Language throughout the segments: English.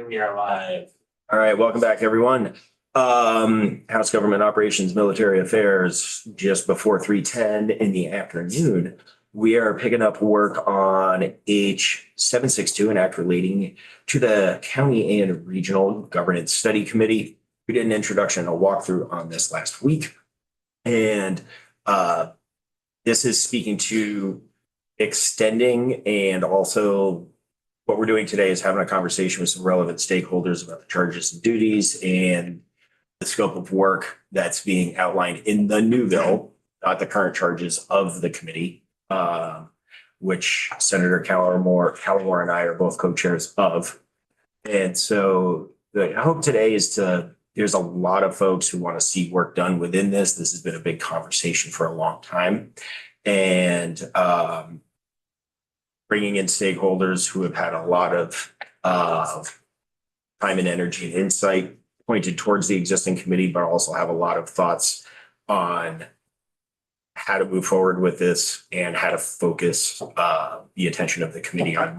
We are live. All right, welcome back, everyone. House Government Operations, Military Affairs, just before 3:10 in the afternoon. We are picking up work on H 762, an act relating to the County and Regional Governance Study Committee. We did an introduction and a walkthrough on this last week. And this is speaking to extending, and also what we're doing today is having a conversation with some relevant stakeholders about the charges and duties and the scope of work that's being outlined in the new bill, not the current charges of the committee, which Senator Callamore and I are both co-chairs of. And so the hope today is there's a lot of folks who want to see work done within this. This has been a big conversation for a long time. And bringing in stakeholders who have had a lot of time and energy and insight pointed towards the existing committee, but also have a lot of thoughts on how to move forward with this and how to focus the attention of the committee on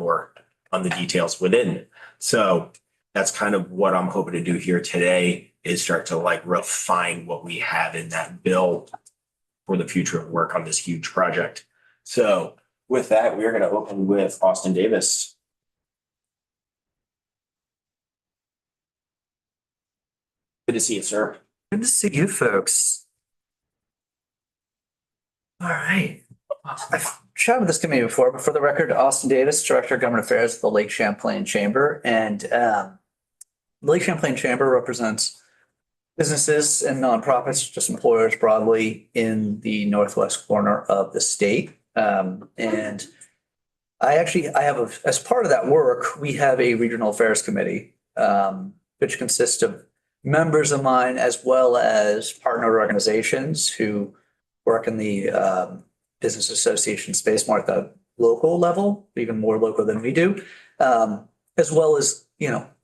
the details within. So that's kind of what I'm hoping to do here today, is start to refine what we have in that bill for the future of work on this huge project. So with that, we are going to open with Austin Davis. Good to see you, sir. Good to see you folks. All right. I've chatted with this committee before, but for the record, Austin Davis, Director of Government Affairs at the Lake Champlain Chamber. And the Lake Champlain Chamber represents businesses and nonprofits, just employers broadly in the northwest corner of the state. And I have as part of that work, we have a regional affairs committee, which consists of members of mine as well as partner organizations who work in the business association space more at the local level, even more local than we do, as well as,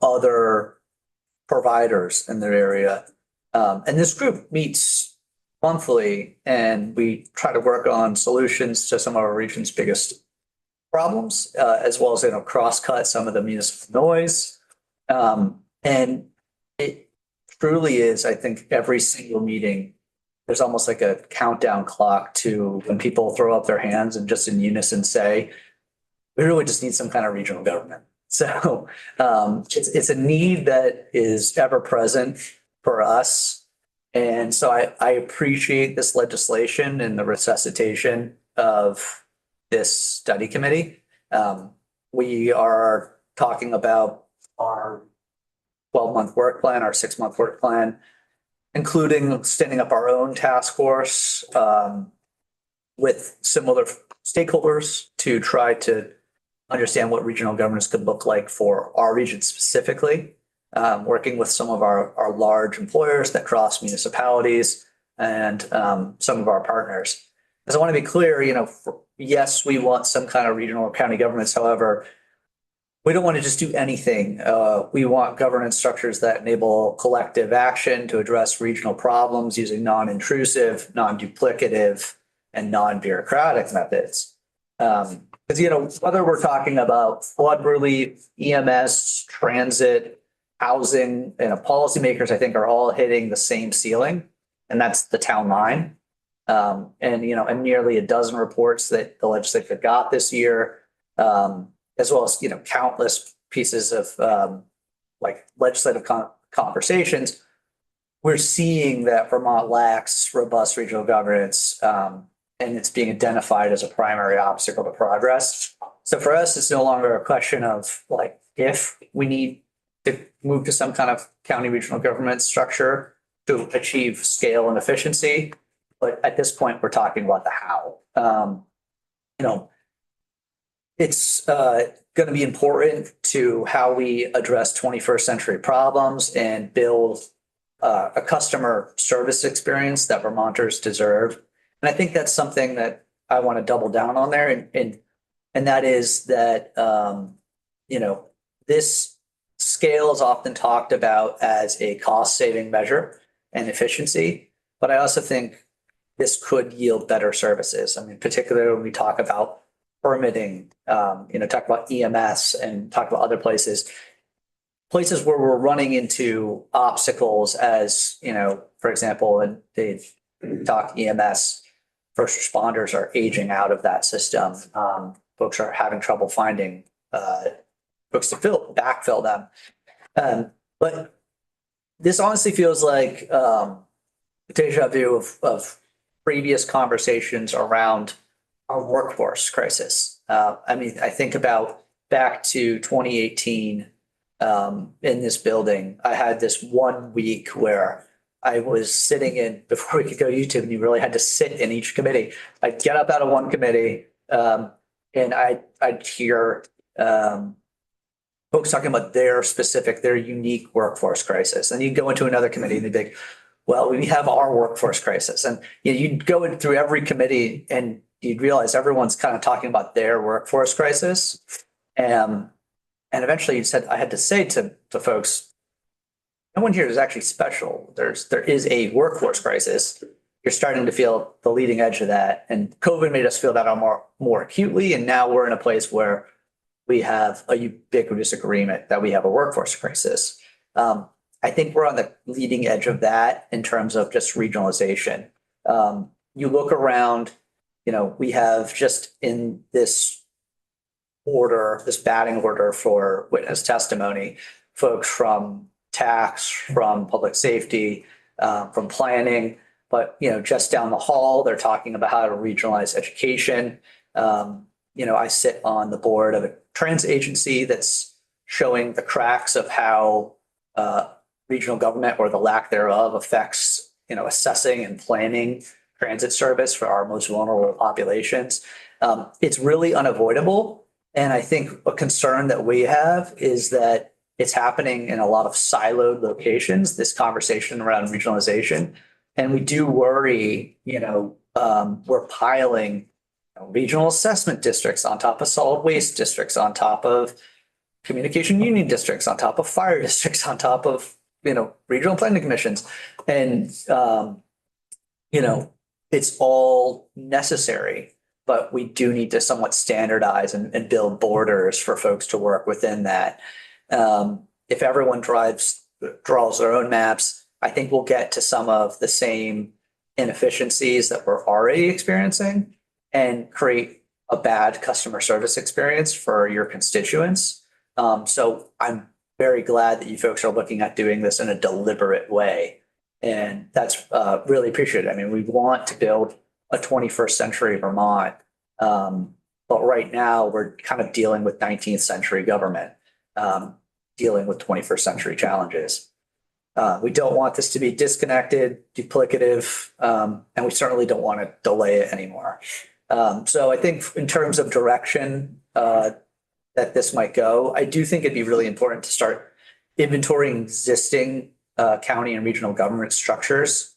other providers in their area. And this group meets monthly, and we try to work on solutions to some of our region's biggest problems, as well as cross-cut some of the municipal noise. And it truly is, I think, every single meeting, there's almost like a countdown clock to when people throw up their hands and just in unison say, we really just need some kind of regional government. So it's a need that is ever present for us. And so I appreciate this legislation and the resuscitation of this study committee. We are talking about our 12-month work plan, our 6-month work plan, including standing up our own task force with similar stakeholders to try to understand what regional governance could look like for our region specifically. Working with some of our large employers that cross municipalities and some of our partners. Because I want to be clear, yes, we want some kind of regional or county governments. However, we don't want to just do anything. We want governance structures that enable collective action to address regional problems using non-intrusive, non-duplicative, and non-bureaucratic methods. Because, whether we're talking about flood relief, EMS, transit, housing, and policymakers, I think, are all hitting the same ceiling, and that's the town line. And nearly a dozen reports that the legislature got this year, as well as countless pieces of legislative conversations. We're seeing that Vermont lacks robust regional governance, and it's being identified as a primary obstacle to progress. So for us, it's no longer a question of if we need to move to some kind of county regional government structure to achieve scale and efficiency. But at this point, we're talking about the how. It's going to be important to how we address 21st century problems and build a customer service experience that Vermonters deserve. And I think that's something that I want to double down on there. And that is that, this scale is often talked about as a cost-saving measure and efficiency, but I also think this could yield better services. I mean, particularly when we talk about permitting, talk about EMS and talk about other places. places where we're running into obstacles as, for example, and they talk EMS, first responders are aging out of that system. Folks are having trouble finding folks to backfill them. But this honestly feels like deja vu of previous conversations around our workforce crisis. I think about back to 2018 in this building. I had this 1 week where I was sitting in, before we could go to YouTube, and you really had to sit in each committee. I'd get up out of one committee and I'd hear folks talking about their unique workforce crisis. And you'd go into another committee and they'd be like, well, we have our workforce crisis. And you'd go in through every committee and you'd realize everyone's kind of talking about their workforce crisis. And eventually I had to say to folks, no one here is actually special. There is a workforce crisis. You're starting to feel the leading edge of that. And COVID made us feel that more acutely. And now we're in a place where we have a ubiquitous agreement that we have a workforce crisis. I think we're on the leading edge of that in terms of just regionalization. You look around, we have just in this batting order for witness testimony, folks from tax, from public safety, from planning, but just down the hall, they're talking about how to regionalize education. I sit on the board of a transit agency that's showing the cracks of how regional government or the lack thereof affects, assessing and planning transit service for our most vulnerable populations. It's really unavoidable. And I think a concern that we have is that it's happening in a lot of siloed locations, this conversation around regionalization. And we do worry, we're piling regional assessment districts on top of solid waste districts, on top of communication union districts, on top of fire districts, on top of, regional planning commissions. And, it's all necessary, but we do need to somewhat standardize and build borders for folks to work within that. If everyone draws their own maps, I think we'll get to some of the same inefficiencies that we're already experiencing and create a bad customer service experience for your constituents. So I'm very glad that you folks are looking at doing this in a deliberate way. And that's really appreciated. We want to build a 21st century Vermont. But right now we're kind of dealing with 19th century government, dealing with 21st century challenges. We don't want this to be disconnected, duplicative, and we certainly don't want to delay it anymore. So I think in terms of direction that this might go, I do think it'd be really important to start inventorying existing county and regional government structures,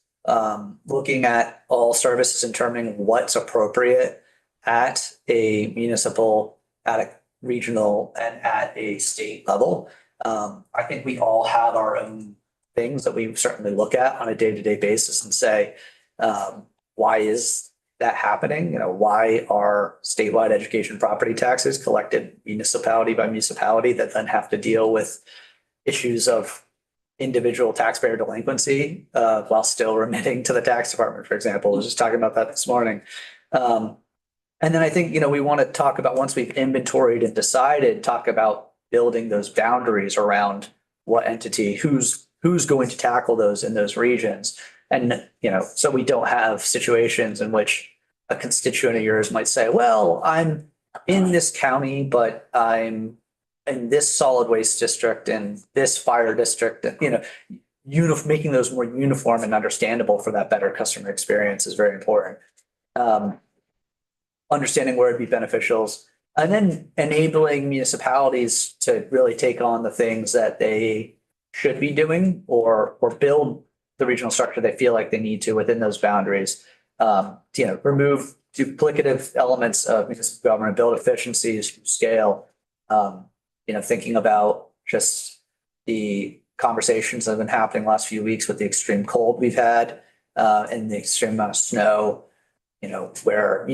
looking at all services and determining what's appropriate at a municipal, at a regional, and at a state level. I think we all have our own things that we certainly look at on a day-to-day basis and say, why is that happening? Why are statewide education property taxes collected municipality by municipality that then have to deal with issues of individual taxpayer delinquency while still remitting to the tax department, for example? I was just talking about that this morning. And then I think, we want to talk about, once we've inventoried and decided, talk about building those boundaries around what entity, who's going to tackle those in those regions. And, so we don't have situations in which a constituent of yours might say, well, I'm in this county, but I'm in this solid waste district and this fire district, making those more uniform and understandable for that better customer experience is very important. Understanding where it'd be beneficials, and then enabling municipalities to really take on the things that they should be doing or build the regional structure they feel like they need to within those boundaries. Remove duplicative elements of municipal government, build efficiencies, scale. Thinking about just the conversations that have been happening the last few weeks with the extreme cold we've had and the extreme amount of snow, where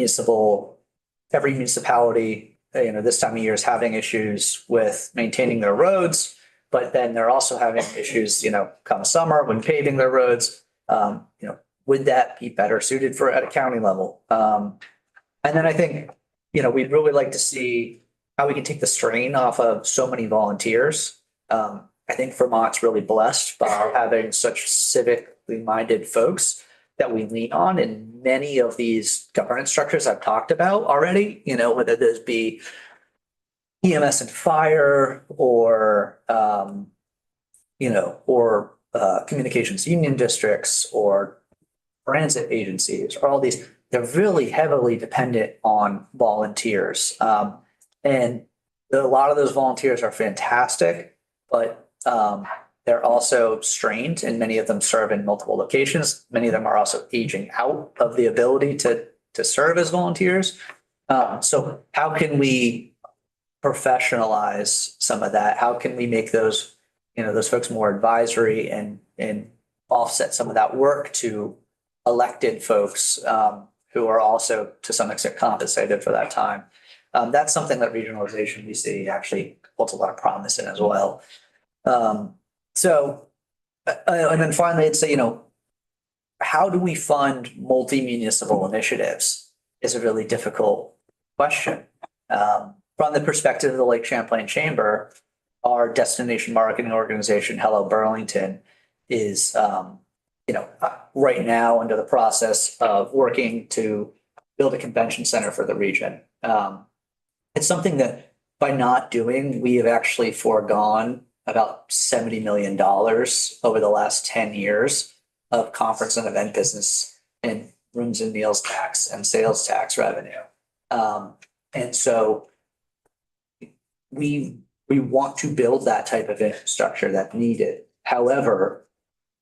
every municipality, this time of year is having issues with maintaining their roads, but then they're also having issues, come summer when paving their roads. Would that be better suited for at a county level? And then I think, we'd really like to see how we can take the strain off of so many volunteers. I think Vermont's really blessed by having such civically minded folks that we lean on in many of these governance structures I've talked about already, whether those be EMS and fire or, communications union districts or transit agencies or all these, they're really heavily dependent on volunteers. And a lot of those volunteers are fantastic, but they're also strained and many of them serve in multiple locations. Many of them are also aging out of the ability to serve as volunteers. So how can we professionalize some of that? How can we make those, those folks more advisory and offset some of that work to elected folks who are also to some extent compensated for that time? That's something that regionalization we see actually holds a lot of promise in as well. And then finally, I'd say, how do we fund multi-municipal initiatives is a really difficult question. From the perspective of the Lake Champlain Chamber, our destination marketing organization, Hello Burlington, is, right now under the process of working to build a convention center for the region. It's something that by not doing, we have actually foregone about $70 million over the last 10 years of conference and event business and rooms and meals tax and sales tax revenue. And so we want to build that type of infrastructure that's needed. However,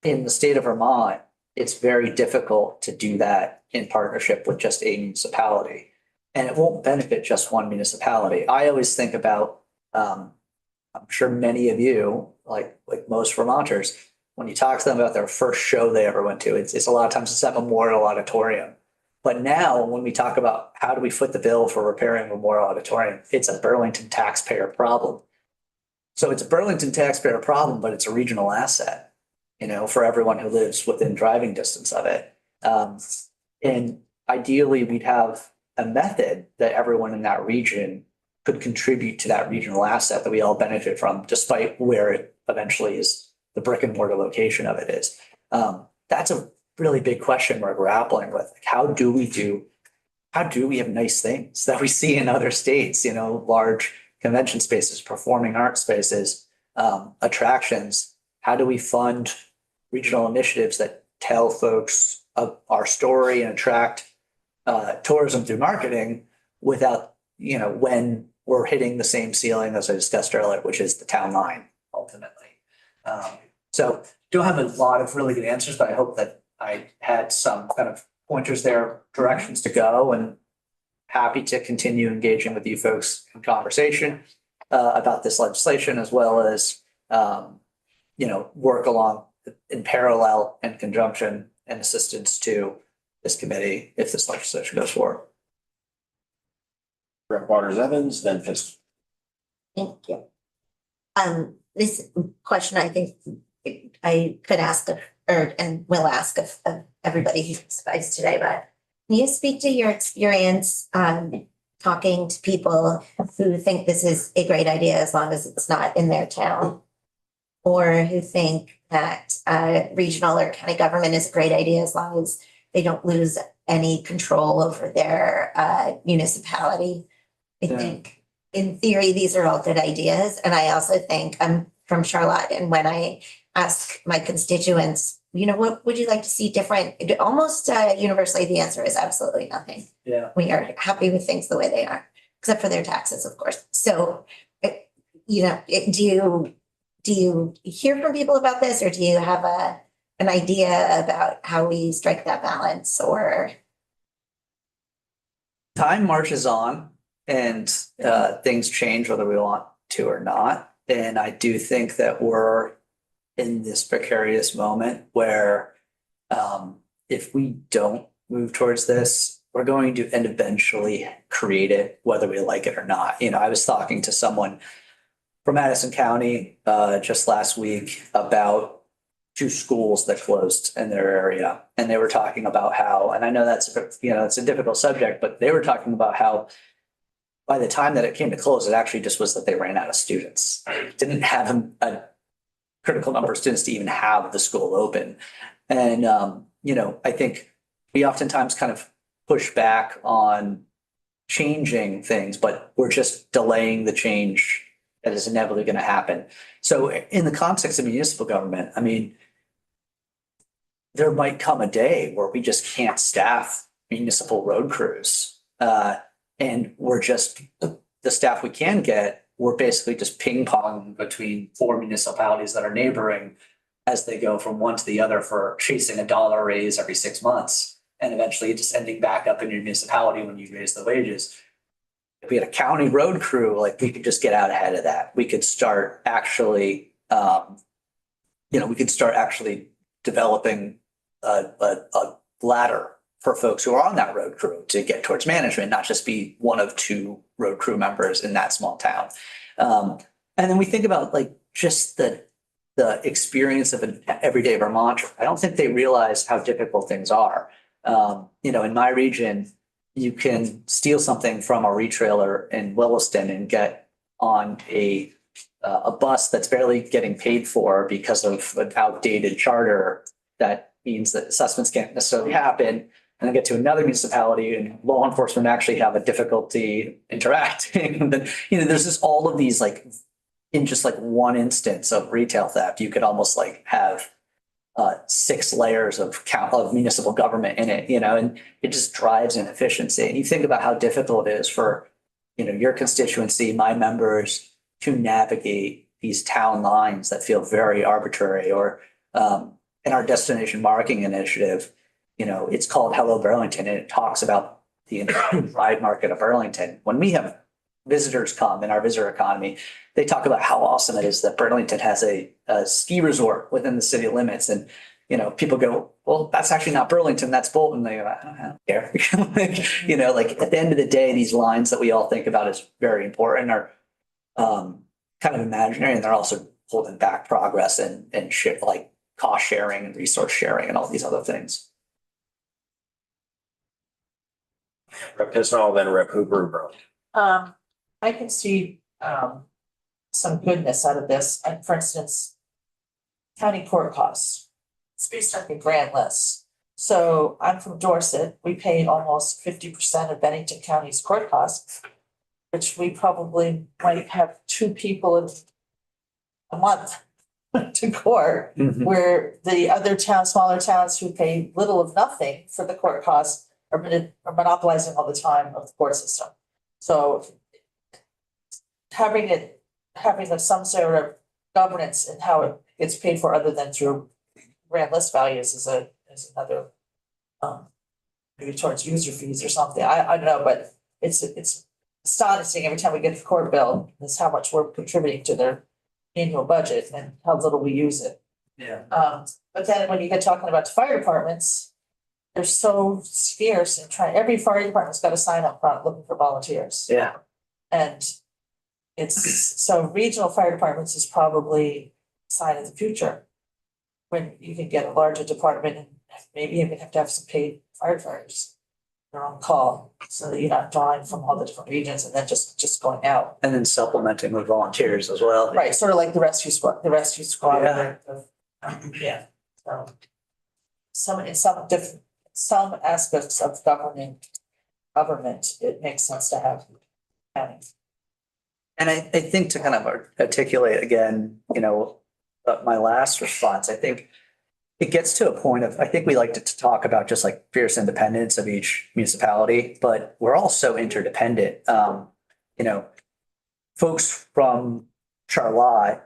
in the state of Vermont, it's very difficult to do that in partnership with just a municipality. And it won't benefit just one municipality. I always think about, I'm sure many of you, like most Vermonters, when you talk to them about their first show they ever went to, it's a lot of times it's at Memorial Auditorium. But now when we talk about how do we foot the bill for repairing Memorial Auditorium, it's a Burlington taxpayer problem. So it's a Burlington taxpayer problem, but it's a regional asset, for everyone who lives within driving distance of it. And ideally, we'd have a method that everyone in that region could contribute to that regional asset that we all benefit from, despite where it eventually is, the brick and mortar location of it is. That's a really big question we're grappling with. Like, how do we have nice things that we see in other states, large convention spaces, performing art spaces, attractions? How do we fund regional initiatives that tell folks of our story and attract tourism through marketing without, when we're hitting the same ceiling as I discussed earlier, which is the town line ultimately. So don't have a lot of really good answers, but I hope that I had some kind of pointers there, directions to go, and happy to continue engaging with you folks in conversation about this legislation, as well as, work along in parallel and conjunction and assistance to this committee if this legislation goes forward. Rep. Waters Evans, then Fisk. Thank you. This question, I think I could ask and will ask of everybody who testifies today, but can you speak to your experience talking to people who think this is a great idea as long as it's not in their town, or who think that regional or county government is a great idea as long as they don't lose any control over their municipality? I think in theory, these are all good ideas. And I also think I'm from Charlotte. And when I ask my constituents, what would you like to see different? Almost universally, the answer is absolutely nothing. Yeah. We are happy with things the way they are, except for their taxes, of course. So, do you hear from people about this, or do you have an idea about how we strike that balance? Or Time marches on and things change whether we want to or not. And I do think that we're in this precarious moment where if we don't move towards this, we're going to end eventually create it, whether we like it or not. I was talking to someone from Madison County just last week about two schools that closed in their area. And they were talking about how, and I know that's, it's a difficult subject, but they were talking about how by the time that it came to close, it actually just was that they ran out of students. Didn't have a critical number of students to even have the school open. And, I think we oftentimes kind of push back on changing things, but we're just delaying the change that is inevitably going to happen. So in the context of municipal government, I mean, there might come a day where we just can't staff municipal road crews. And we're just, the staff we can get, we're basically just ping pong between four municipalities that are neighboring as they go from one to the other for chasing a dollar raise every 6 months. And eventually just ending back up in your municipality when you raise the wages. If we had a county road crew, like we could just get out ahead of that. We could start actually, developing a ladder for folks who are on that road crew to get towards management, not just be one of two road crew members in that small town. And then we think about like just the experience of an everyday Vermonter. I don't think they realize how difficult things are. In my region, you can steal something from a retrailer in Williston and get on a bus that's barely getting paid for because of an outdated charter. That means that assessments can't necessarily happen. And then get to another municipality and law enforcement actually have a difficulty interacting. Then, there's just all of these, like, in just like one instance of retail theft, you could almost like have 6 layers of municipal government in it, and it just drives inefficiency. And you think about how difficult it is for, your constituency, my members, to navigate these town lines that feel very arbitrary. Or in our destination marketing initiative, it's called Hello Burlington, and it talks about the pride market of Burlington. When we have visitors come in our visitor economy, they talk about how awesome it is that Burlington has a ski resort within the city limits. And, people go, well, that's actually not Burlington, that's Bolton. They go, I don't care. Like at the end of the day, these lines that we all think about as very important are kind of imaginary, and they're also holding back progress and shit like cost sharing and resource sharing and all these other things. Rep. Pisnall, then Rep. Hooper, Burlington. I can see some goodness out of this. For instance, county court costs. It's based on the grand list. So I'm from Dorset. We paid almost 50% of Bennington County's court costs, which we probably might have 2 people in a month to court, where the other towns, smaller towns who pay little of nothing for the court costs are monopolizing all the time of the court system. So having some sort of governance in how it gets paid for other than through grand list values is another maybe towards user fees or something. I don't know, but it's astonishing every time we get a court bill, is how much we're contributing to their annual budget and how little we use it. Yeah. But then when you get talking about the fire departments, they're so scarce and every fire department's got a sign up front looking for volunteers. Yeah. And so regional fire departments is probably a sign of the future. When you can get a larger department and maybe even have to have some paid firefighters. They're on call, so that you're not drawing from all the different regions and then just going out. And then supplementing with volunteers as well. Right, sort of like the rescue squad. Yeah. Yeah, so in some aspects of government, it makes sense to have county. And I think to kind of articulate again, my last response, I think it gets to a point of, I think we like to talk about just like fierce independence of each municipality, but we're all so interdependent. Folks from Charlotte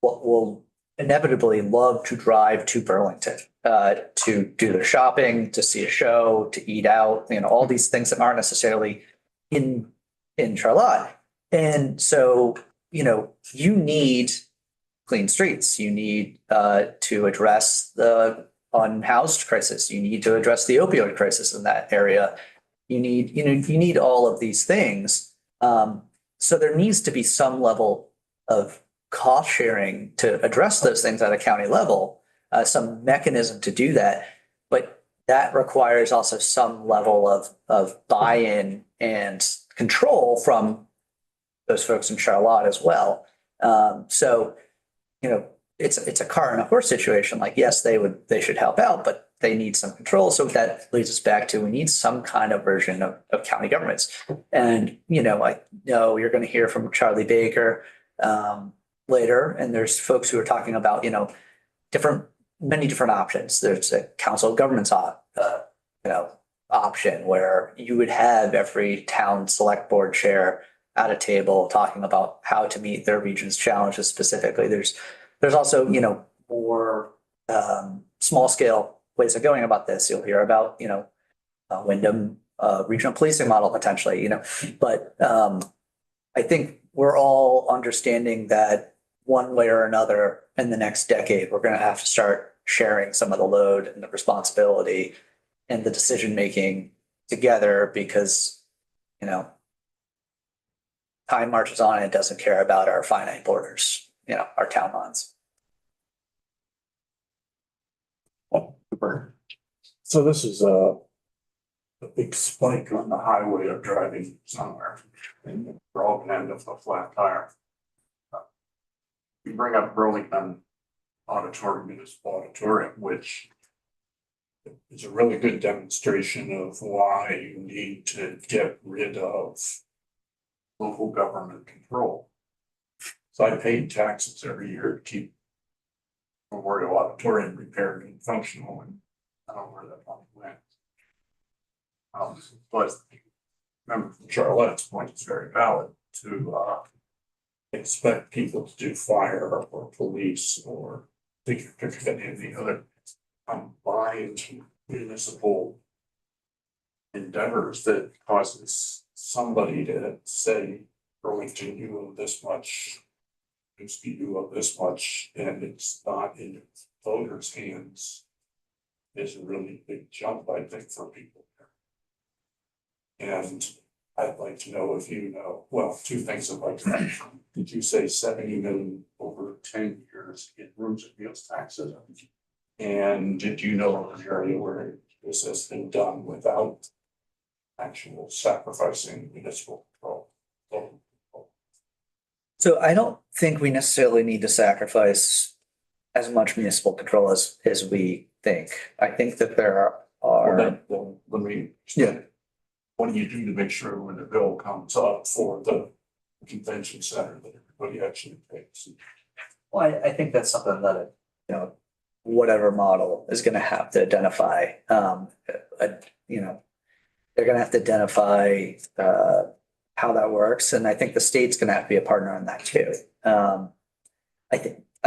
will inevitably love to drive to Burlington to do their shopping, to see a show, to eat out, all these things that aren't necessarily in Charlotte. And so, you need clean streets. You need to address the unhoused crisis. You need to address the opioid crisis in that area. You need all of these things. So there needs to be some level cost sharing to address those things at a county level, some mechanism to do that. But that requires also some level of buy-in and control from those folks in Charlotte as well. So, you know, it's a car and a horse situation. Like, yes, they should help out, but they need some control. So that leads us back to, we need some kind of version of county governments. And, you know, I know you're going to hear from Charlie Baker later, and there's folks who are talking about, you know, many different options. There's a council of governments option where you would have every town select board chair at a table talking about how to meet their region's challenges specifically. There's also, you know, more small scale ways of going about this. You'll hear about, you know, Wyndham regional policing model potentially, you know, but I think we're all understanding that one way or another in the next decade, we're going to have to start sharing some of the load and the responsibility and the decision making together, because, you know, time marches on and it doesn't care about our finite borders, you know, our town lines. So this is a big spike on the highway of driving somewhere, and we're all gonna end up with a flat tire. You bring up Burlington Auditorium, Municipal Auditorium, which is a really good demonstration of why you need to get rid of local government control. So I paid taxes every year to keep Memorial Auditorium repaired and functional, and I don't know where that money went. But remember, from Charlotte's point, it's very valid to expect people to do fire or police or any of the other combined municipal endeavors that causes somebody to say, Burlington, you owe this much, you owe this much, and it's not in voters' hands. Is a really big jump, I think, for people. And I'd like to know if you know, well, two things I'd like to know. Did you say 70 million over 10 years in rooms and meals taxes? And did you know of an area where this has been done without actual sacrificing municipal control? So I don't think we necessarily need to sacrifice as much municipal control as we think. I think that there are. Well, let me. Yeah. What do you do to make sure when the bill comes up for the convention center that everybody actually pays? Well, I think that's something that, you know, whatever model is going to have to identify, you know, they're going to have to identify how that works. And I think the state's going to have to be a partner in that too. I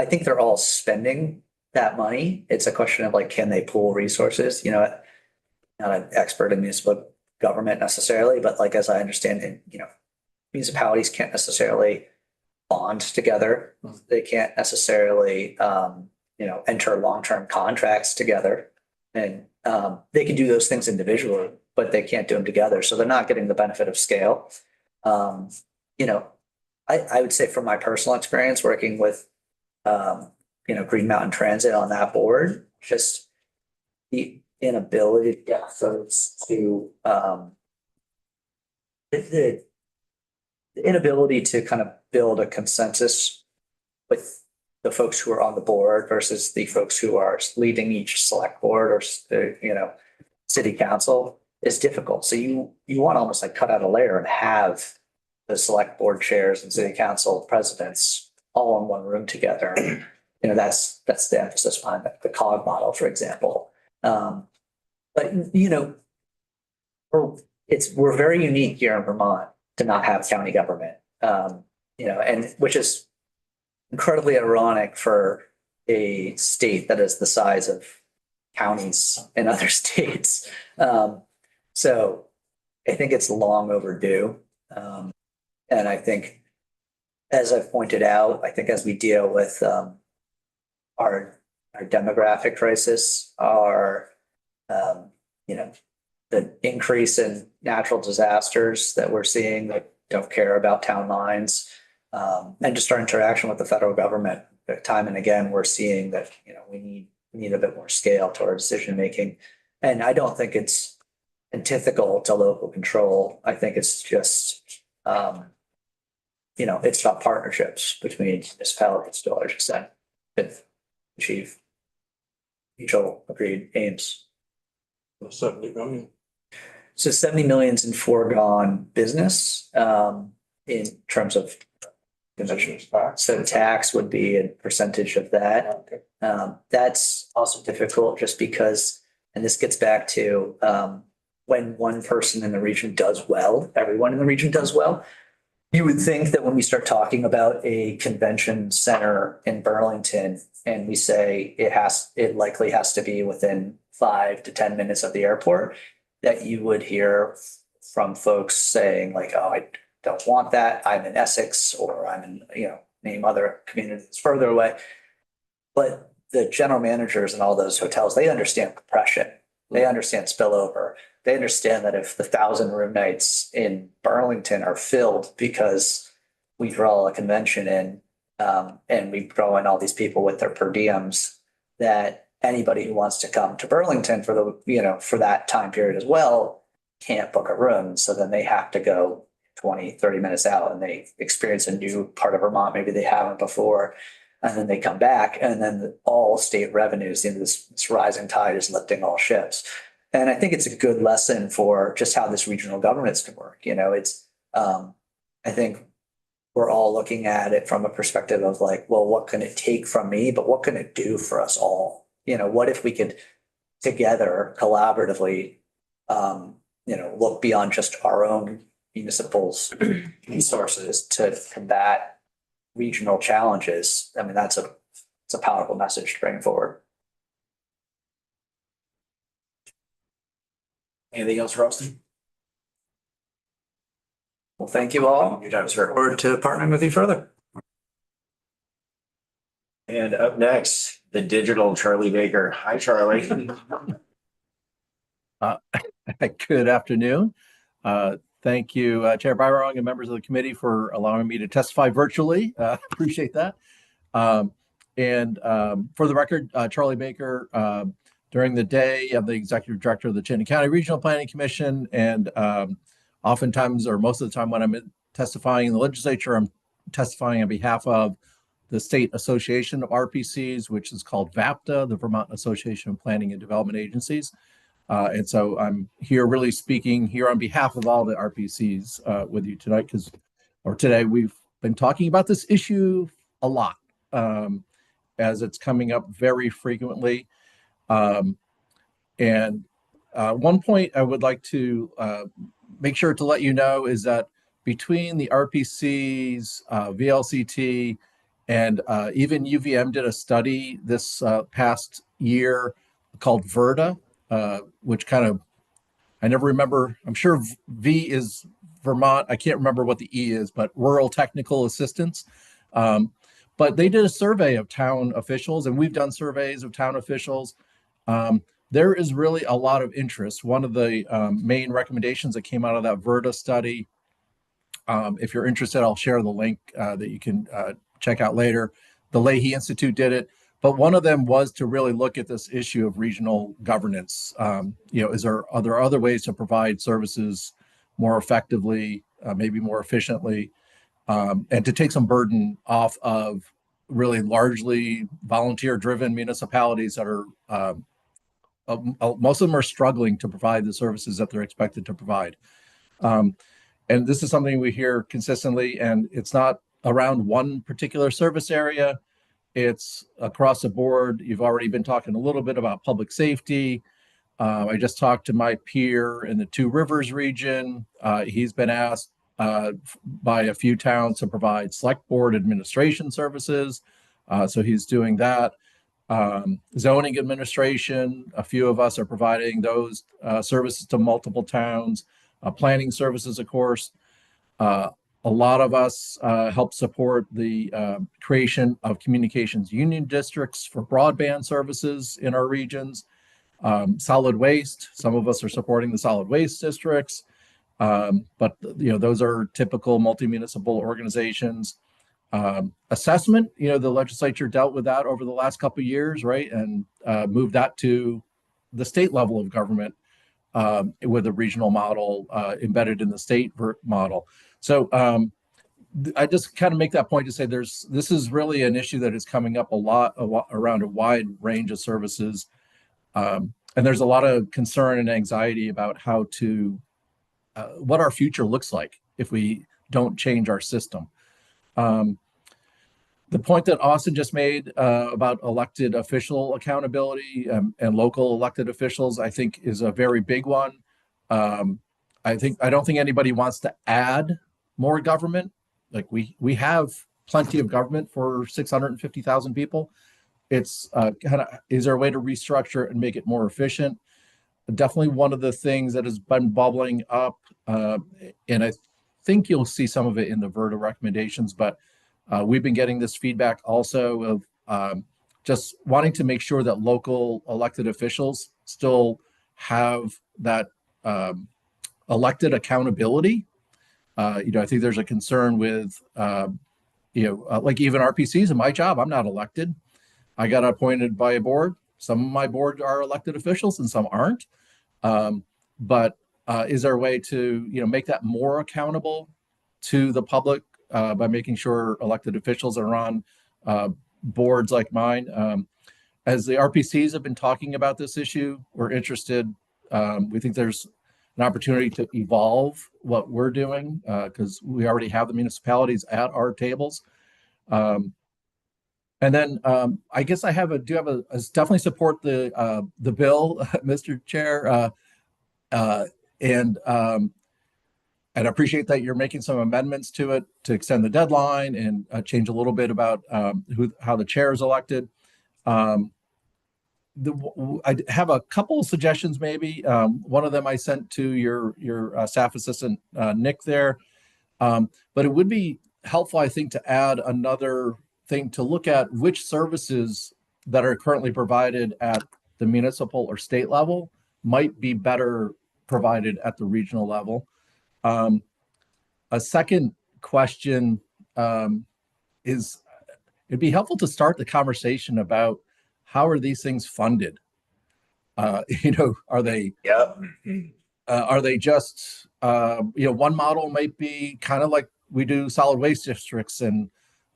think they're all spending that money. It's a question of like, can they pool resources? You know, not an expert in municipal government necessarily, but like, as I understand it, you know, municipalities can't necessarily bond together. They can't necessarily, you know, enter long-term contracts together. And they can do those things individually, but they can't do them together. So they're not getting the benefit of scale. You know, I would say from my personal experience working with, you know, Green Mountain Transit on that board, just the inability to get folks to, the inability to kind of build a consensus with the folks who are on the board versus the folks who are leading each select board or, you know, city council is difficult. So you want to almost like cut out a layer and have the select board chairs and city council presidents all in one room together. You know, that's the emphasis behind the COG model, for example. But, you know, we're very unique here in Vermont to not have county government, you know, and which is incredibly ironic for a state that is the size of counties in other states. So I think it's long overdue. And I think, as I've pointed out, I think as we deal with our demographic crisis, our, you know, the increase in natural disasters that we're seeing that don't care about town lines, And just our interaction with the federal government, time and again, we're seeing that, we need a bit more scale to our decision making. And I don't think it's antithetical to local control. I think it's just, it's about partnerships between municipalities to a large extent to achieve mutual agreed aims. 70 million. So 70 million's in foregone business, in terms of convention. So tax would be a percentage of that. Okay. That's also difficult just because, and this gets back to, when one person in the region does well, everyone in the region does well. You would think that when we start talking about a convention center in Burlington and we say it likely has to be within 5 to 10 minutes of the airport, that you would hear from folks saying like, oh, I don't want that. I'm in Essex, or I'm in, name other communities further away. But the general managers in all those hotels, they understand compression. They understand spillover. They understand that if the 1,000 room nights in Burlington are filled because we draw a convention in, and we draw in all these people with their per diems, that anybody who wants to come to Burlington for for that time period as well can't book a room. So then they have to go 20, 30 minutes out and they experience a new part of Vermont. Maybe they haven't before. And then they come back, and then all state revenues, this rising tide is lifting all ships. And I think it's a good lesson for just how this regional governance can work. I think we're all looking at it from a perspective of like, well, what can it take from me, but what can it do for us all? What if we could together collaboratively, look beyond just our own municipals resources to combat regional challenges. I mean, it's a powerful message to bring forward. Anything else for Austin? Well, thank you all. Your time is heard. Forward to partnering with you further. And up next, the digital Charlie Baker. Hi, Charlie. Good afternoon. Thank you, Chair Byrong and members of the committee for allowing me to testify virtually. Appreciate that. For the record, Charlie Baker, during the day, I'm the executive director of the Chittenden County Regional Planning Commission. And oftentimes, or most of the time when I'm testifying in the legislature, I'm testifying on behalf of the State Association of RPCs, which is called VAPTA, the Vermont Association of Planning and Development Agencies. And so I'm here really speaking here on behalf of all the RPCs with you tonight, today we've been talking about this issue a lot as it's coming up very frequently. One point I would like to make sure to let you know is that between the RPCs, VLCT, and even UVM did a study this past year called VERDA, which I never remember. I'm sure V is Vermont. I can't remember what the E is, but Rural Technical Assistance. But they did a survey of town officials, and we've done surveys of town officials. There is really a lot of interest. One of the main recommendations that came out of that VERDA study, if you're interested, I'll share the link that you can check out later. The Leahy Institute did it. But one of them was to really look at this issue of regional governance. Are there other ways to provide services more effectively, maybe more efficiently, and to take some burden off of really largely volunteer-driven municipalities that are, most of them are struggling to provide the services that they're expected to provide. And this is something we hear consistently, and it's not around one particular service area. It's across the board. You've already been talking a little bit about public safety. I just talked to my peer in the Two Rivers region. He's been asked by a few towns to provide select board administration services. So he's doing that. Zoning administration, a few of us are providing those services to multiple towns. Planning services, of course. A lot of us help support the creation of communications union districts for broadband services in our regions. Solid waste, some of us are supporting the solid waste districts, but those are typical multi-municipal organizations. assessment. The legislature dealt with that over the last couple of years, right? And moved that to the state level of government with a regional model embedded in the state model. So I just kind of make that point to say this is really an issue that is coming up a lot around a wide range of services. And there's a lot of concern and anxiety about how to, what our future looks like if we don't change our system. The point that Austin just made about elected official accountability and local elected officials, I think, is a very big one. I don't think anybody wants to add more government. Like we have plenty of government for 650,000 people. It's is there a way to restructure and make it more efficient? Definitely one of the things that has been bubbling up, and I think you'll see some of it in the Verda recommendations, but we've been getting this feedback also of just wanting to make sure that local elected officials still have that elected accountability. I think there's a concern with, like even RPCs in my job, I'm not elected. I got appointed by a board. Some of my board are elected officials and some aren't. But is there a way to, make that more accountable to the public by making sure elected officials are on boards like mine? As the RPCs have been talking about this issue, we're interested. We think there's an opportunity to evolve what we're doing because we already have the municipalities at our tables. And then I guess I definitely support the bill, Mr. Chair, and I appreciate that you're making some amendments to it to extend the deadline and change a little bit about how the chair is elected. I have a couple of suggestions, maybe. One of them I sent to your staff assistant, Nick, there. But it would be helpful, I think, to add another thing to look at which services that are currently provided at the municipal or state level might be better provided at the regional level. A second question is it'd be helpful to start the conversation about how are these things funded? Are they just, one model might be kind of like we do solid waste districts and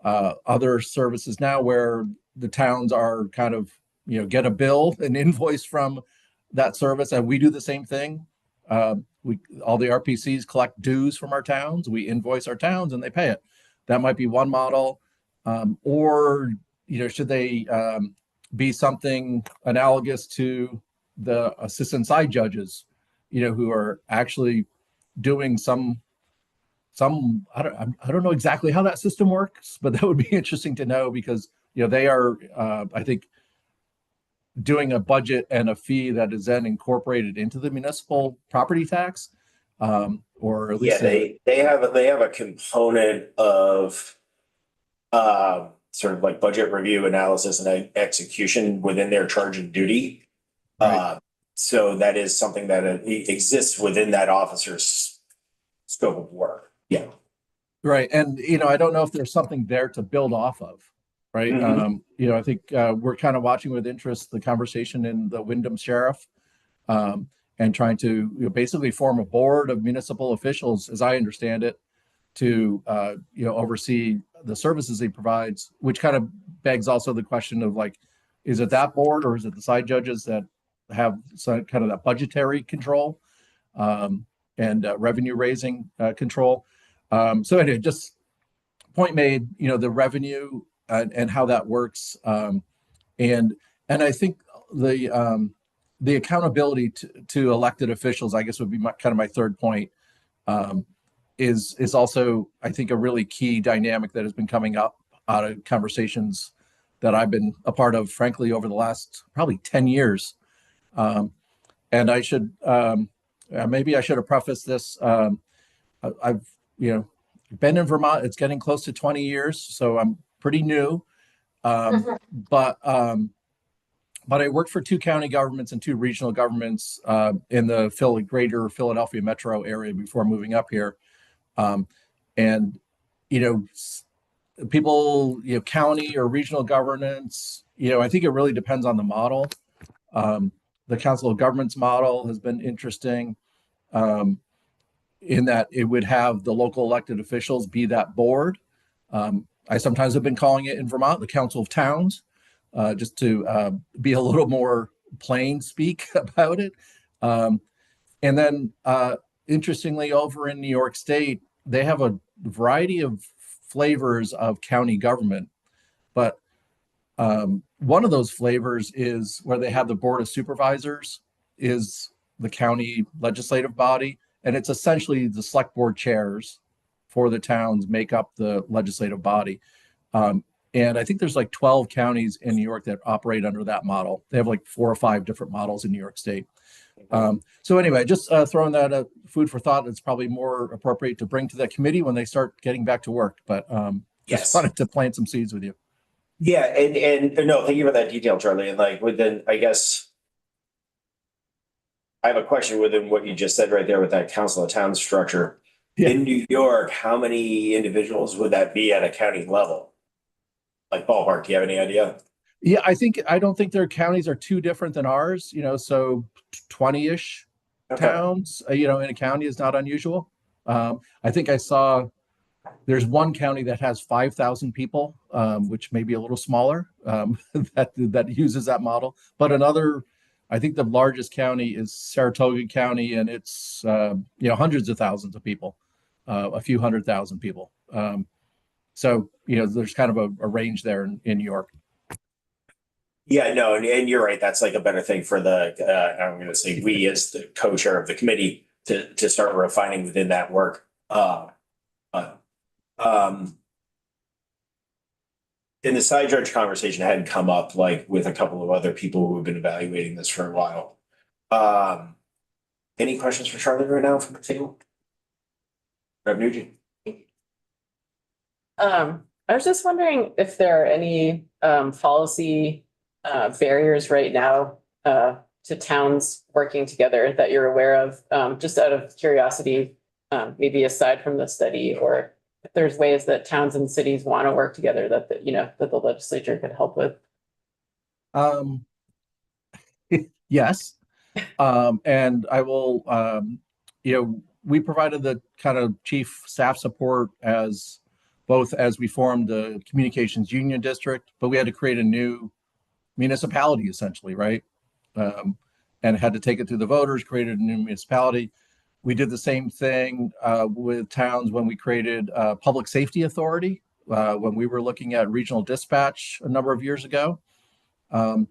other services now where the towns are kind of, get a bill, an invoice from that service, and we do the same thing. All the RPCs collect dues from our towns. We invoice our towns and they pay it. That might be one model. Or, should they be something analogous to the assistant side judges, who are actually doing I don't know exactly how that system works, but that would be interesting to know because, they are, I think, doing a budget and a fee that is then incorporated into the municipal property tax, or at least they have a component of sort of like budget review, analysis, and execution within their charge and duty. Right. So that is something that exists within that officer's scope of work. Yeah. Right. And, I don't know if there's something there to build off of. Right. Mhm. I think we're kind of watching with interest the conversation in the Wyndham Sheriff and trying to basically form a board of municipal officials, as I understand it, to oversee the services he provides, which kind of begs also the question of like, is it that board or is it the side judges that have some kind of that budgetary control and revenue raising control? So anyway, just point made, the revenue and how that works. And I think the accountability to elected officials, I guess would be kind of my third point, is also, I think, a really key dynamic that has been coming up out of conversations that I've been a part of, frankly, over the last probably 10 years. And I should, maybe I should have prefaced this. I've, been in Vermont. It's getting close to 20 years, so I'm pretty new. But I worked for 2 county governments and 2 regional governments in the greater Philadelphia metro area before moving up here. And, people, county or regional governance, I think it really depends on the model. The Council of Governments model has been interesting, in that it would have the local elected officials be that board. I sometimes have been calling it in Vermont the Council of Towns, just to be a little more plain speak about it. And then interestingly, over in New York State, they have a variety of flavors of county government, but one of those flavors is where they have the Board of Supervisors is the county legislative body, and it's essentially the select board chairs for the towns make up the legislative body. And I think there's like 12 counties in New York that operate under that model. They have like 4 or 5 different models in New York State. So anyway, just throwing that food for thought. It's probably more appropriate to bring to the committee when they start getting back to work. But just wanted to plant some seeds with you. Yeah, and no, thank you for that detail, Charlie. And like within, I guess I have a question within what you just said right there with that Council of Towns structure. Yeah. In New York, how many individuals would that be at a county level? Like ballpark, do you have any idea? Yeah, I don't think their counties are too different than ours, so 20-ish towns, in a county is not unusual. I think I saw there's one county that has 5,000 people, which may be a little smaller, that uses that model. But another, I think the largest county is Saratoga County, and it's hundreds of thousands of people, a few 100,000 people. So there's kind of a range there in New York. Yeah, no, and you're right. That's like a better thing for the I'm going to say we as the co-chair of the committee to start refining within that work. In the side judge conversation hadn't come up like with a couple of other people who have been evaluating this for a while. Any questions for Charlie right now from the table? Rep. Nugent. I was just wondering if there are any policy barriers right now to towns working together that you're aware of, just out of curiosity, maybe aside from the study, or if there's ways that towns and cities want to work together that the legislature could help with. Yes. And I will, we provided the kind of chief staff support as we formed the communications union district, but we had to create a new municipality essentially, right? And had to take it through the voters, created a new municipality. We did the same thing with towns when we created a public safety authority, when we were looking at regional dispatch a number of years ago. The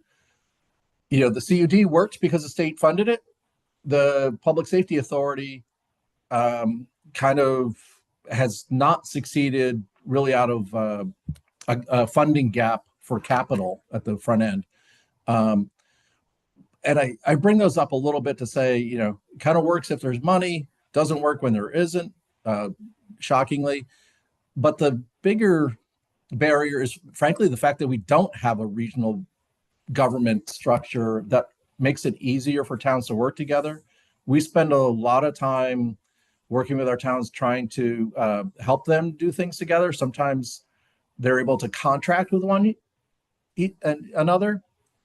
CUD worked because the state funded it. The public safety authority kind of has not succeeded really out of a funding gap for capital at the front end. And I bring those up a little bit to say, it kind of works if there's money, doesn't work when there isn't, shockingly. But the bigger barrier is, frankly, the fact that we don't have a regional government structure that makes it easier for towns to work together. We spend a lot of time working with our towns trying to help them do things together. Sometimes they're able to contract with one another,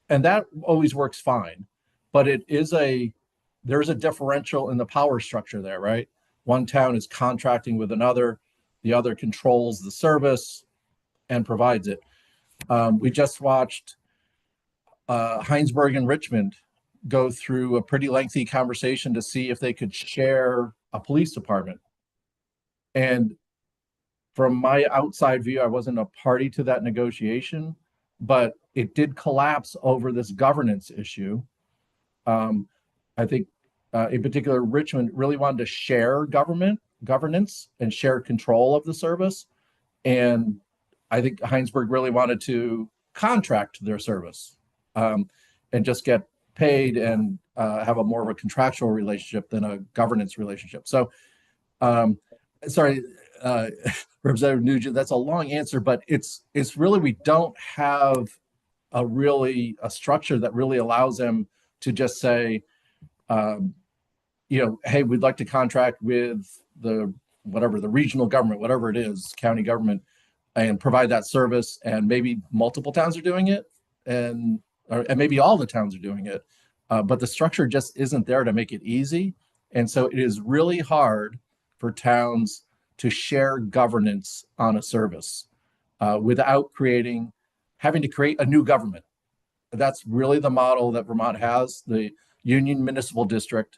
and that always works fine. But there's a differential in the power structure there, right? One town is contracting with another, the other controls the service and provides it. We just watched Heinsberg and Richmond go through a pretty lengthy conversation to see if they could share a police department. And from my outside view, I wasn't a party to that negotiation, but it did collapse over this governance issue. I think in particular, Richmond really wanted to share governance and share control of the service. And I think Heinsberg really wanted to contract their service and just get paid and have a more of a contractual relationship than a governance relationship. So, sorry, Representative Nugent, that's a long answer, but it's really, we don't have a structure that really allows them to just say, hey, we'd like to contract with the regional government, whatever it is, county government, and provide that service. And maybe multiple towns are doing it, and maybe all the towns are doing it. But the structure just isn't there to make it easy. And so it is really hard for towns to share governance on a service without having to create a new government. That's really the model that Vermont has, the Union Municipal District.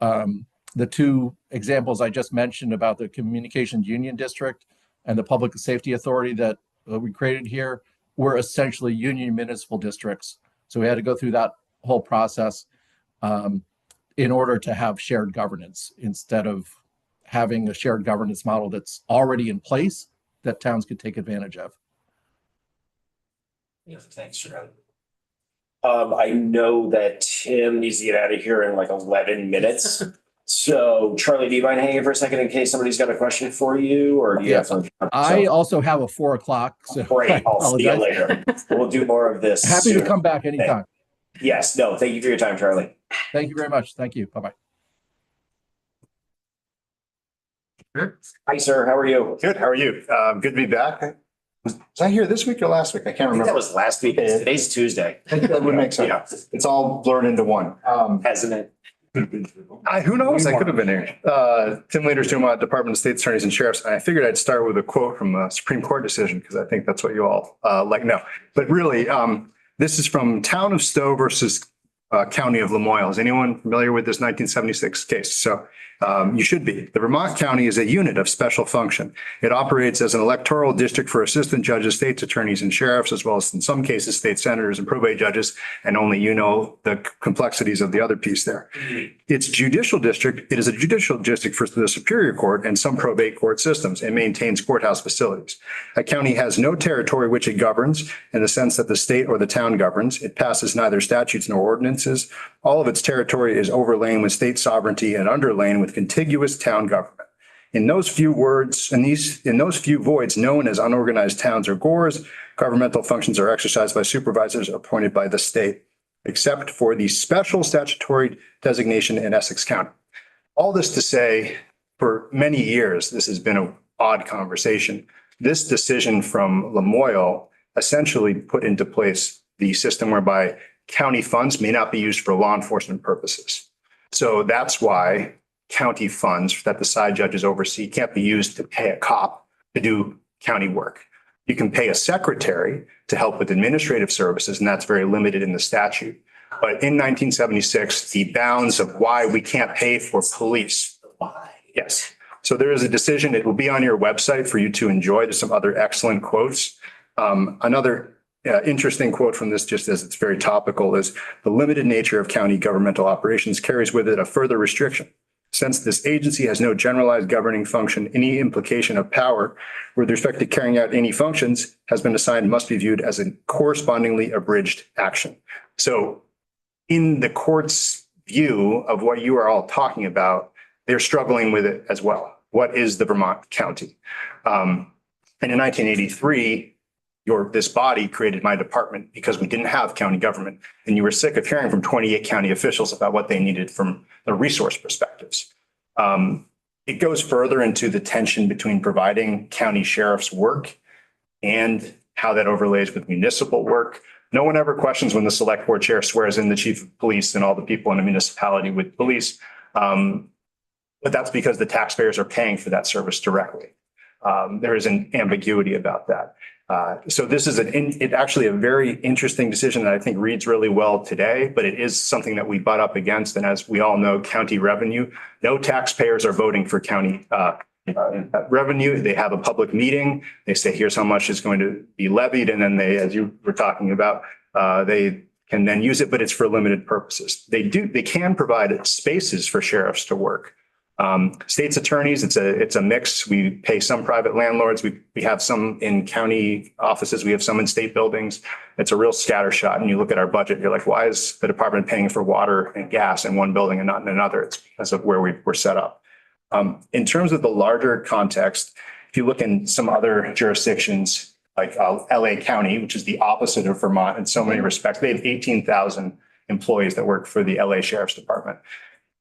The two examples I just mentioned about the Communications Union District and the Public Safety Authority that we created here were essentially union municipal districts. So we had to go through that whole process in order to have shared governance instead of having a shared governance model that's already in place that towns could take advantage of. Thanks, Charlie. I know that Tim needs to get out of here in like 11 minutes. So Charlie, do you mind hanging for a second in case somebody's got a question for you, or do you have something? I also have a 4 o'clock. So Great, I'll see you apologize. later. We'll do more of this. Happy to soon. come back anytime. Yes, no, thank you for your time, Charlie. Thank you very much. Thank you. Bye-bye. Hi, sir, how are you? Good. How are you? Good to be back. Was I here this week or last week? I can't I think that remember. was last week. Today's Tuesday. That would make sense. Yeah, It's all blurred into one. hasn't it? Who knows? I could have been here. Tim Leaders, Dumont, Department of State Attorneys and Sheriffs. And I figured I'd start with a quote from a Supreme Court decision because I think that's what you all like. No, but really, this is from Town of Stowe versus County of Lamoille. Is anyone familiar with this 1976 case? So you should be. The Vermont County is a unit of special function. It operates as an electoral district for assistant judges, state's attorneys and sheriffs, as well as in some cases, state senators and probate judges. And only you know the complexities of the other piece there. Its judicial district, it is a judicial district for the Superior Court and some probate court systems. It maintains courthouse facilities. A county has no territory which it governs in the sense that the state or the town governs. It passes neither statutes nor ordinances. All of its territory is overlain with state sovereignty and underlain with contiguous town government. In those few words, in those few voids known as unorganized towns or gores, governmental functions are exercised by supervisors appointed by the state, except for the special statutory designation in Essex County. All this to say, for many years, this has been an odd conversation. This decision from Lamoille essentially put into place the system whereby county funds may not be used for law enforcement purposes. So that's why county funds that the side judges oversee can't be used to pay a cop to do county work. You can pay a secretary to help with administrative services, and that's very limited in the statute. But in 1976, the bounds of why we can't pay for police. Why? Yes. So there is a decision. It will be on your website for you to enjoy. There's some other excellent quotes. Another interesting quote from this, just as it's very topical, is the limited nature of county governmental operations carries with it a further restriction. Since this agency has no generalized governing function, any implication of power with respect to carrying out any functions has been assigned must be viewed as a correspondingly abridged action. So in the court's view of what you are all talking about, they're struggling with it as well. What is the Vermont county? And in 1983, this body created my department because we didn't have county government, and you were sick of hearing from 28 county officials about what they needed from the resource perspectives. It goes further into the tension between providing county sheriff's work and how that overlays with municipal work. No one ever questions when the select board chair swears in the chief of police and all the people in a municipality with police. But that's because the taxpayers are paying for that service directly. There is an ambiguity about that. So this is actually a very interesting decision that I think reads really well today, but it is something that we butt up against. And as we all know, county revenue, no taxpayers are voting for county revenue. They have a public meeting. They say, here's how much is going to be levied. And then they, as you were talking about, they can then use it, but it's for limited purposes. They can provide spaces for sheriffs to work. State's attorneys, it's a mix. We pay some private landlords. We have some in county offices. We have some in state buildings. It's a real scattershot. And you look at our budget, you're like, why is the department paying for water and gas in one building and not in another? It's because of where we're set up. In terms of the larger context, if you look in some other jurisdictions like LA County, which is the opposite of Vermont in so many respects, they have 18,000 employees that work for the LA Sheriff's Department.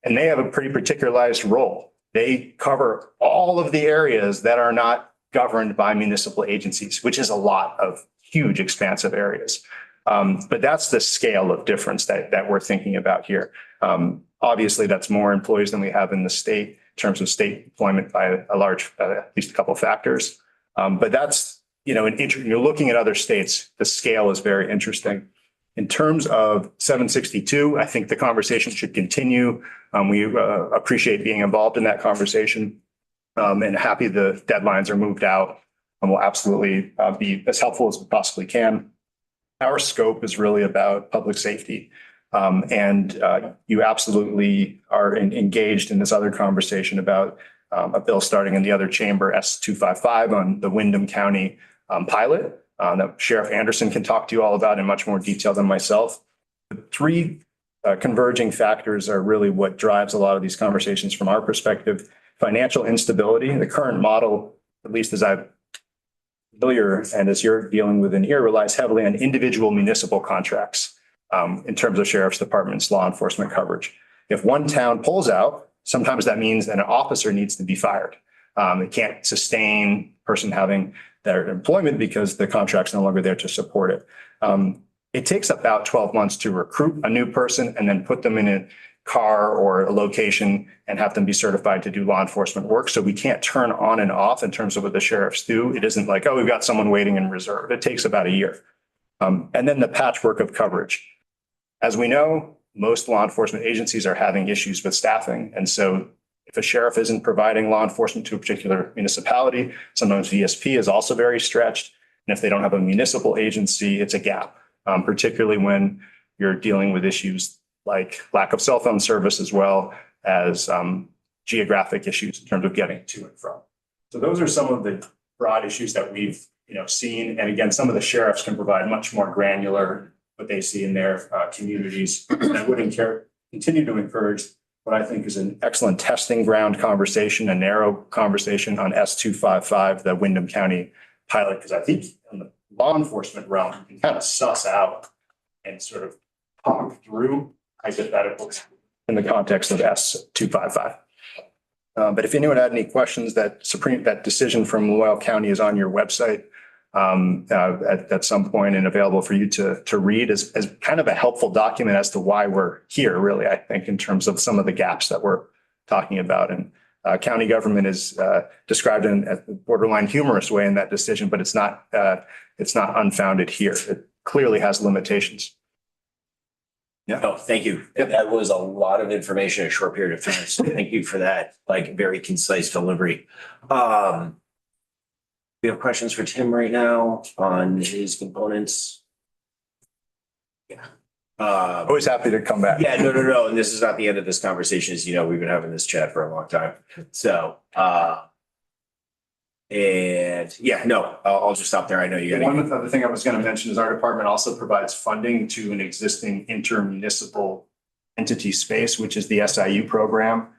And they have a pretty particularized role. They cover all of the areas that are not governed by municipal agencies, which is a lot of huge expansive areas. But that's the scale of difference that we're thinking about here. Obviously, that's more employees than we have in the state in terms of state employment by a large, at least a couple of factors. But that's, you're looking at other states, the scale is very interesting. In terms of 762, I think the conversation should continue. We appreciate being involved in that conversation and happy the deadlines are moved out, and we'll absolutely be as helpful as we possibly can. Our scope is really about public safety. And you absolutely are engaged in this other conversation about a bill starting in the other chamber, S255, on the Windham County pilot that Sheriff Anderson can talk to you all about in much more detail than myself. The three converging factors are really what drives a lot of these conversations from our perspective. Financial instability. The current model, at least as I'm familiar and as you're dealing with in here, relies heavily on individual municipal contracts in terms of sheriff's departments, law enforcement coverage. If one town pulls out, sometimes that means an officer needs to be fired. It can't sustain person having their employment because the contract's no longer there to support it. It takes about 12 months to recruit a new person and then put them in a car or a location and have them be certified to do law enforcement work. So we can't turn on and off in terms of what the sheriffs do. It isn't like, oh, we've got someone waiting in reserve. It takes about a year. And then the patchwork of coverage. As we know, most law enforcement agencies are having issues with staffing. And so if a sheriff isn't providing law enforcement to a particular municipality, sometimes VSP is also very stretched. And if they don't have a municipal agency, it's a gap, particularly when you're dealing with issues like lack of cell phone service, as well as geographic issues in terms of getting to and from. So those are some of the broad issues that we've seen. And again, some of the sheriffs can provide much more granular what they see in their communities. And I would continue to encourage what I think is an excellent testing ground conversation, a narrow conversation on S255, the Windham County pilot, because I think in the law enforcement realm, you can kind of suss out and sort of talk through hypotheticals in the context of S255. But if anyone had any questions, that decision from Loyal County is on your website at some point and available for you to read as kind of a helpful document as to why we're here, really, I think, in terms of some of the gaps that we're talking about. And county government is described in a borderline humorous way in that decision, but it's not unfounded here. It clearly has limitations. Yeah. No, thank you. That was a lot of information in a short period of time. So thank you for that, very concise delivery. We have questions for Tim right now on his components. Yeah. Always happy to come back. Yeah, no. And this is not the end of this conversation. As you know, we've been having this chat for a long time. So, I'll just stop there. I know you got One other thing I was going to mention is our department also provides funding to an existing intermunicipal entity space, which is the SIU program,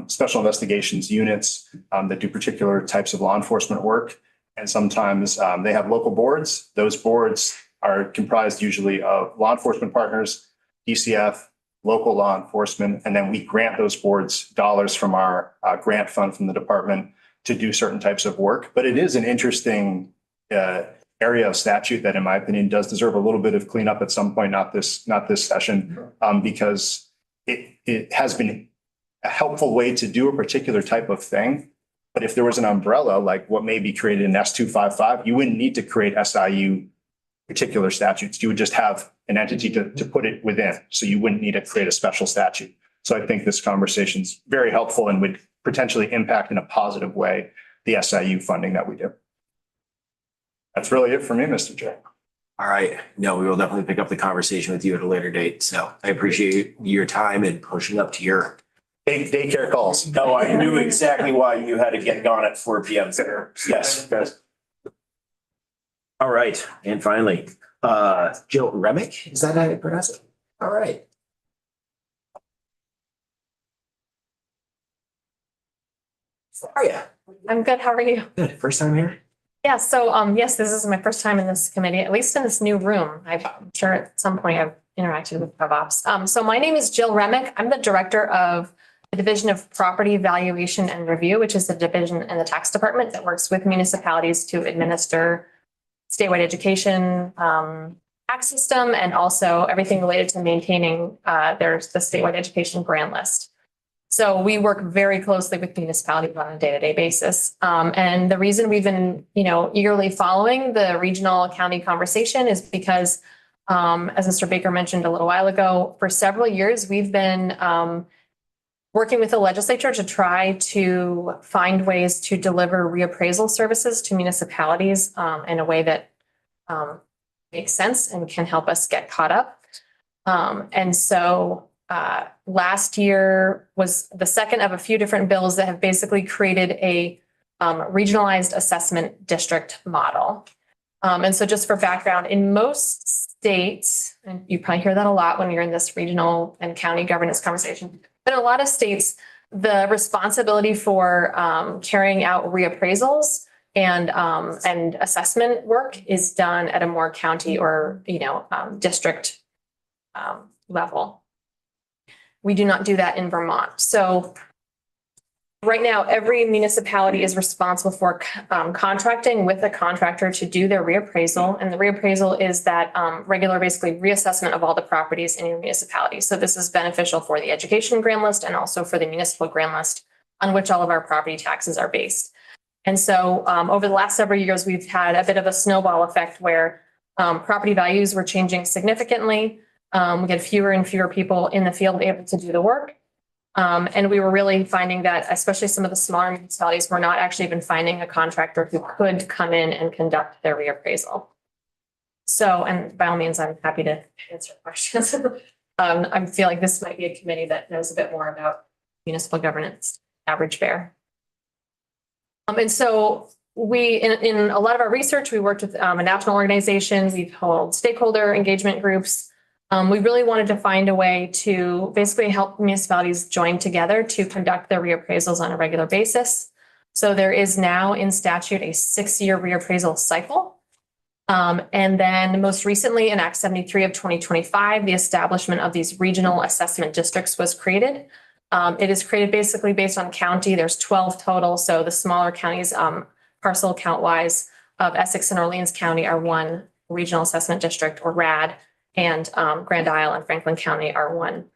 special investigations units that do particular types of law enforcement work. And sometimes they have local boards. Those boards are comprised usually of law enforcement partners, DCF, local law enforcement, and then we grant those boards dollars from our grant fund from the department to do certain types of work. But it is an interesting area of statute that, in my opinion, does deserve a little bit of cleanup at some point, not this session, because it has been a helpful way to do a particular type of thing. But if there was an umbrella, like what may be created in S255, you wouldn't need to create SIU particular statutes. You would just have an entity to put it within. So you wouldn't need to create a special statute. So I think this conversation is very helpful and would potentially impact in a positive way the SIU funding that we do. That's really it for me, Mr. Chair. All right. No, we will definitely pick up the conversation with you at a later date. So I appreciate your time and pushing up to your daycare calls. No, I knew exactly why you had to get gone at 4 p.m. Yes. All right. And finally, Jill Remick, is that how you pronounce it? All right. How are you? I'm good. How are you? Good. First time here? Yeah. So, yes, this is my first time in this committee, at least in this new room. I'm sure at some point I've interacted with GovOps. So my name is Jill Remick. I'm the director of the Division of Property Valuation and Review, which is the division in the tax department that works with municipalities to administer statewide education tax system and also everything related to maintaining there's the statewide education grant list. So we work very closely with municipalities on a day-to-day basis. And the reason we've been, eagerly following the regional county conversation is because, as Mr. Baker mentioned a little while ago, for several years, we've been working with the legislature to try to find ways to deliver reappraisal services to municipalities in a way that makes sense and can help us get caught up. And so last year was the second of a few different bills that have basically created a regionalized assessment district model. And so just for background, in most states, and you probably hear that a lot when you're in this regional and county governance conversation, but in a lot of states, the responsibility for carrying out reappraisals and assessment work is done at a more county or district level. We do not do that in Vermont. So right now, every municipality is responsible for contracting with a contractor to do their reappraisal. And the reappraisal is that regular, basically, reassessment of all the properties in your municipality. So this is beneficial for the education grant list and also for the municipal grant list on which all of our property taxes are based. And so over the last several years, we've had a bit of a snowball effect where property values were changing significantly. We get fewer and fewer people in the field able to do the work. And we were really finding that, especially some of the smaller municipalities, were not actually even finding a contractor who could come in and conduct their reappraisal. So, and by all means, I'm happy to answer questions. I feel like this might be a committee that knows a bit more about municipal governance, average bear. And so we, in a lot of our research, we worked with a national organization. We've held stakeholder engagement groups. We really wanted to find a way to basically help municipalities join together to conduct their reappraisals on a regular basis. So there is now in statute a 6-year reappraisal cycle. And then most recently in Act 73 of 2025, the establishment of these regional assessment districts was created. It is created basically based on county. There's 12 total. So the smaller counties, parcel count wise of Essex and Orleans County are one regional assessment district, or RAD. And Grand Isle and Franklin County are one.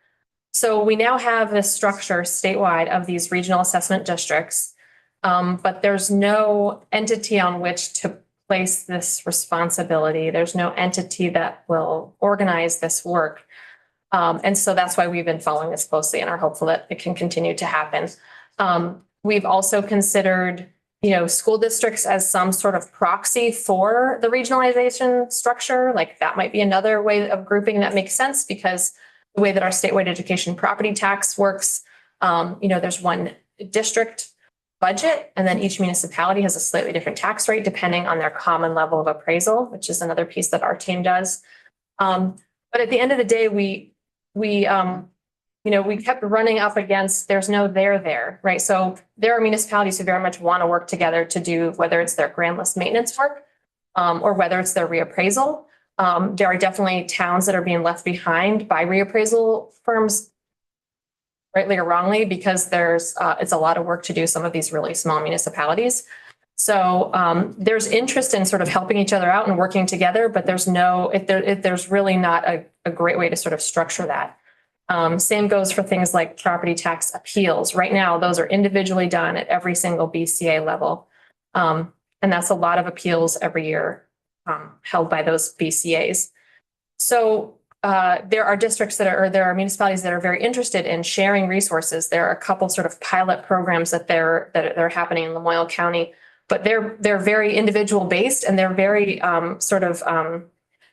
So we now have this structure statewide of these regional assessment districts, but there's no entity on which to place this responsibility. There's no entity that will organize this work. And so that's why we've been following this closely and are hopeful that it can continue to happen. We've also considered school districts as some sort of proxy for the regionalization structure. Like that might be another way of grouping that makes sense, because the way that our statewide education property tax works, there's one district budget, and then each municipality has a slightly different tax rate depending on their common level of appraisal, which is another piece that our team does. But at the end of the day, we kept running up against, there's no there, right? So there are municipalities who very much want to work together to do, whether it's their grant list maintenance work or whether it's their reappraisal. There are definitely towns that are being left behind by reappraisal firms, rightly or wrongly, because it's a lot of work to do some of these really small municipalities. So there's interest in sort of helping each other out and working together, but there's really not a great way to sort of structure that. Same goes for things like property tax appeals. Right now, those are individually done at every single BCA level. And that's a lot of appeals every year held by those BCAs. So there are municipalities that are very interested in sharing resources. There are a couple sort of pilot programs that are happening in Lamoille County, but they're very individual based, and they're very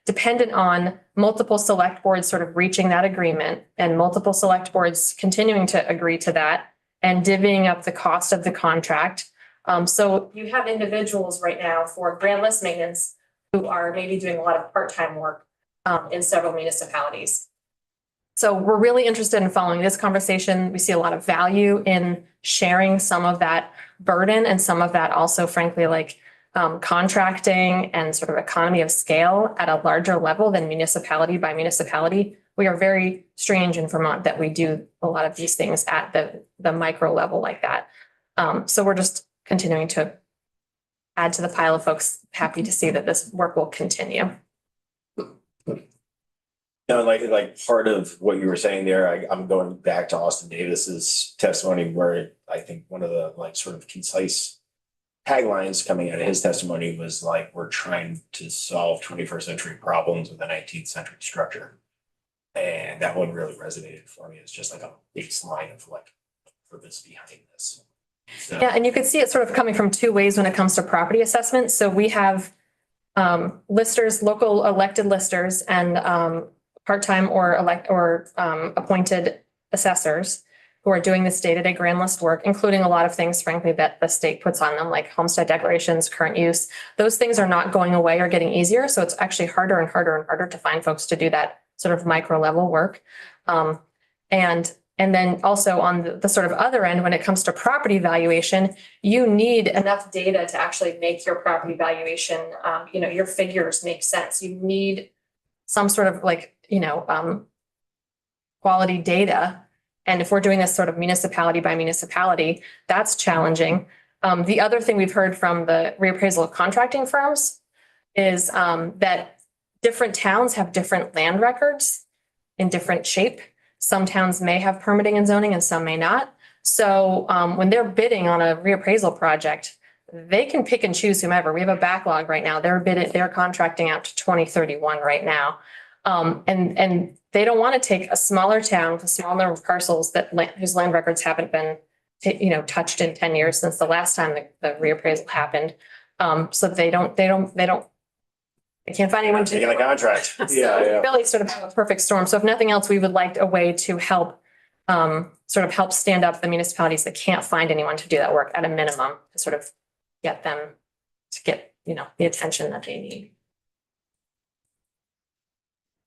dependent on multiple select boards sort of reaching that agreement and multiple select boards continuing to agree to that and divvying up the cost of the contract. So you have individuals right now for grant list maintenance who are maybe doing a lot of part-time work in several municipalities. So we're really interested in following this conversation. We see a lot of value in sharing some of that burden and some of that also, frankly, like contracting and sort of economy of scale at a larger level than municipality by municipality we are very strange in Vermont that we do a lot of these things at the micro level like that. So we're just continuing to add to the pile of folks, happy to see that this work will continue. No, like part of what you were saying there, I'm going back to Austin Davis's testimony where I think one of the like sort of concise taglines coming out of his testimony was like, we're trying to solve 21st century problems with a 19th century structure. And that one really resonated for me. It's just like a baseline of like purpose behind this. So, Yeah, and you could see it sort of coming from two ways when it comes to property assessment. So we have listers, local elected listers and part-time or appointed assessors who are doing this day-to-day grand list work, including a lot of things, frankly, that the state puts on them, like homestead declarations, current use. Those things are not going away or getting easier. So it's actually harder and harder and harder to find folks to do that sort of micro level work. And then also on the sort of other end, when it comes to property valuation, you need enough data to actually make your property valuation, your figures make sense. You need some sort of like, quality data. And if we're doing this sort of municipality by municipality, that's challenging. The other thing we've heard from the reappraisal of contracting firms is that different towns have different land records in different shape. Some towns may have permitting and zoning and some may not. So when they're bidding on a reappraisal project, they can pick and choose whomever. We have a backlog right now. They're contracting out to 2031 right now. And they don't want to take a smaller town with a small number of parcels whose land records haven't been touched in 10 years since the last time the reappraisal happened. So they can't find anyone to taking a contract. So Yeah. Really sort of have a perfect storm. So if nothing else, we would like a way to help help stand up the municipalities that can't find anyone to do that work at a minimum to sort of get them to get, the attention that they need.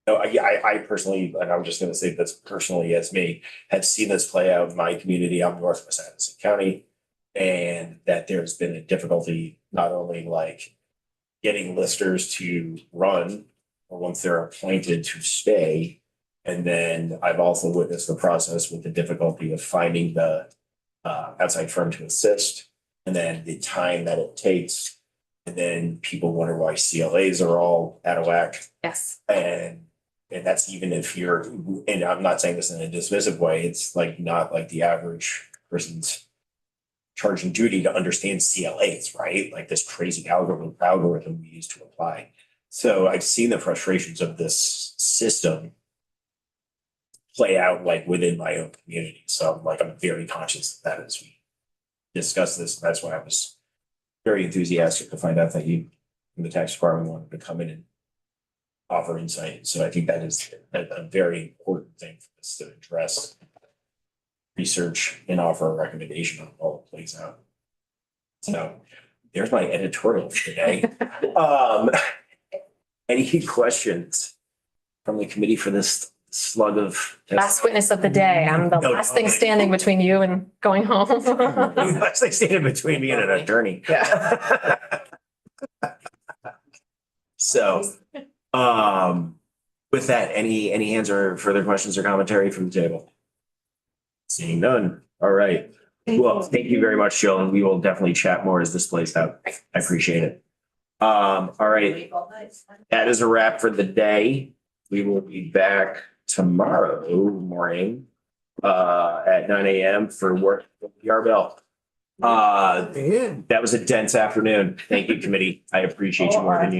No, I personally, and I'm just going to say this personally as me, have seen this play out in my community. I'm Northwest Addison County, and that there's been a difficulty not only like getting listers to run or once they're appointed to stay. And then I've also witnessed the process with the difficulty of finding the outside firm to assist and then the time that it takes. And then people wonder why CLAs are all out of whack. Yes. And that's even if you're, and I'm not saying this in a dismissive way, it's like not like the average person's charging duty to understand CLAs, right? Like this crazy algorithm we use to apply. So I've seen the frustrations of this system play out like within my own community. So I'm very conscious of that as we discuss this. That's why I was very enthusiastic to find out that you in the tax department wanted to come in and offer insight. So I think that is a very important thing for us to address, research, and offer a recommendation on how it plays out. So there's my editorial for today. Any questions from the committee for this slug of Last witness of the day. I'm the No, last thing okay. standing between you and going home. Last thing standing between me and an attorney. Yeah. So, with that, any hands or further questions or commentary from the table? Seeing none. All right. Well, thank you very much, Jill, and we will definitely chat more as this plays out. I appreciate it. All right. That is a wrap for the day. We will be back tomorrow morning at 9 a.m. for work with Yarbell. That was a dense afternoon. Thank you, committee. I appreciate you more than you.